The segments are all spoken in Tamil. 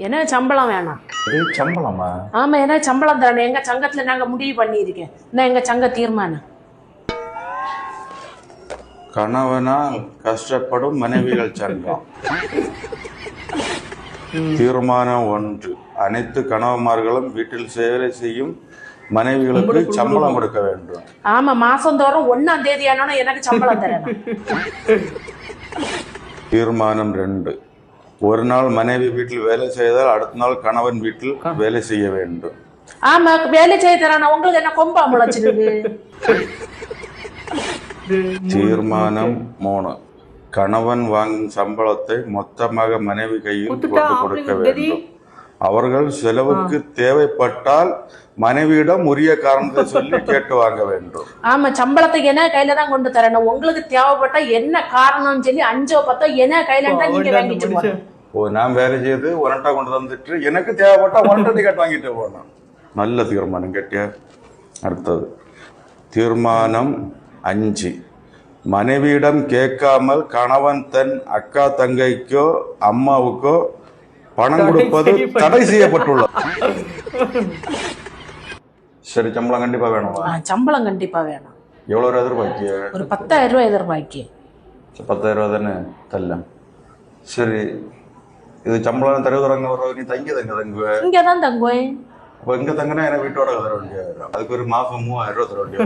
என்ன சம்பளம் வேணாம். சம்பளமா? ஆமா, என்ன சம்பளம் தரணும். எங்க சங்கத்துல நாங்க முடிவு பண்ணியிருக்கேன். எங்க சங்க தீர்மானம். கணவனால் கஷ்டப்படும் மனைவிகள் சங்கம் தீர்மானம் 1. அனைத்து கணவன்மார்களும் வீட்டில் சேவை செய்யும் மனைவிகளுக்கு சம்பளம் கொடுக்க வேண்டும். ஆமா, மாசந்தோறும் 1ஆம் தேதி ஆனா எனக்கு சம்பளம் தரணும். தீர்மானம் 2. ஒரு நாள் மனைவி வீட்டில் வேலை செய்தால் அடுத்த நாள் கணவன் வீட்டில் வேலை செய்ய வேண்டும். ஆமா, வேலை செய்ய தரணும். உங்களுக்கு என்ன கொம்பா முளைச்சிருக்கு? தீர்மானம் 3. கணவன் வாங்கும் சம்பளத்தை மொத்தமாக மனைவி கையில் கொண்டு கொடுக்க வேண்டும். அவர்கள் செலவுக்கு தேவைப்பட்டால் மனைவியிடம் உரிய காரணத்தை சொல்லி கேட்டு வாங்க வேண்டும். ஆமா, சம்பளத்துக்கு என்ன கையில தான் கொண்டு தரணும். உங்களுக்கு தேவைப்பட்ட என்ன காரணம்னு சொல்லி 5 10 என்ன கையில தான் நீங்க வாங்கிட்டு போகணும். நான் வேலை செய்து உரண்டா கொண்டு வந்துட்டு எனக்கு தேவைப்பட்டா உரண்டா டிக்கெட் வாங்கிட்டு போகணும். நல்ல தீர்மானம் கேட்டிய. அடுத்தது தீர்மானம் 5. மனைவியிடம் கேட்காமல் கணவன் தன் அக்கா தங்கைக்கோ அம்மாவுக்கோ பணம் கொடுப்பது தடை செய்யப்பட்டுள்ளது. சரி, சம்பளம் கண்டிப்பா வேணுமா? சம்பளம் கண்டிப்பா வேணும். எவ்வளவு எதிர்பார்க்கிய? ஒரு 10,000 ரூபாய் எதிர்பார்க்கிய. 10,000 ரூபா தானே தரலாம். சரி, இது சம்பளம் தருவதுறாங்க. நீ தங்குவ? இங்கதான் தங்குவேன். அப்ப இங்க தங்கினா எனக்கு வீட்டோட தர வேண்டிய அதுக்கு ஒரு மாசம் 3000 ரூபா தர வேண்டிய.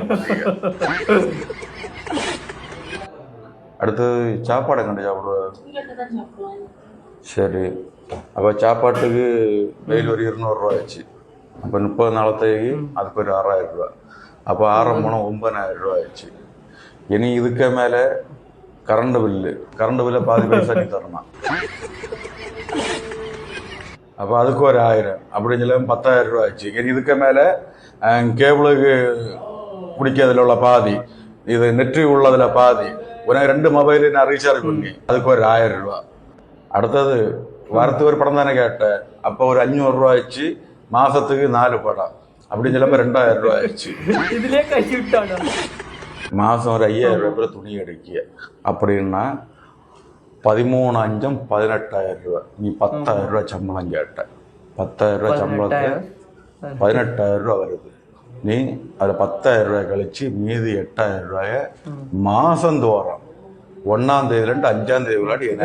அடுத்து சாப்பாடு கண்டு சாப்பிடுவேன். சரி, அப்போ சாப்பாட்டுக்கு டெய்லி ஒரு 200 ரூபா ஆச்சு. அப்போ 30 நாளத்தைக்கு அதுக்கு ஒரு 6000 ரூபா. அப்போ 6 போனால் 9000 ரூபா ஆச்சு. இனி இதுக்கு மேலே கரண்ட் பில்லை பாதி பைசா நீ தரணும். அப்போ அதுக்கு ஒரு 1000 அப்படின்னு சொல்லி 10,000 ரூபா ஆச்சு. இனி இதுக்கு மேலே கேபிளுக்கு குடிக்கிறதுல உள்ள பாதி, இது நெற்றி உள்ளதுல பாதி, உனக்கு 2 மொபைலு நான் ரீசார்ஜ் பண்ணி அதுக்கு ஒரு 1000 ரூபா. அடுத்தது வாரத்துக்கு ஒரு படம் தானே கேட்டேன். அப்போ ஒரு 500 ரூபா ஆச்சு. மாசத்துக்கு 4 படம் அப்படின்னு சொல்லப்ப 2000 ரூபா ஆயிடுச்சு. இதுலயே கட்டி விட்டாங்க. மாசம் ஒரு 5000 ரூபாய் துணி கிடைக்க அப்படின்னா 13 5 18,000 ரூபாய். நீ 10,000 ரூபாய் சம்பளம் கேட்ட. 10,000 ரூபாய் சம்பளத்துக்கு 18,000 ரூபாய் வருது. நீ அதில் 10,000 ரூபாய் கழிச்சு மீதி 8,000 ரூபாய மாசந்தோறும் 1ஆம் தேதியிலிருந்து 5ஆம் தேதி விளையாடி என்ன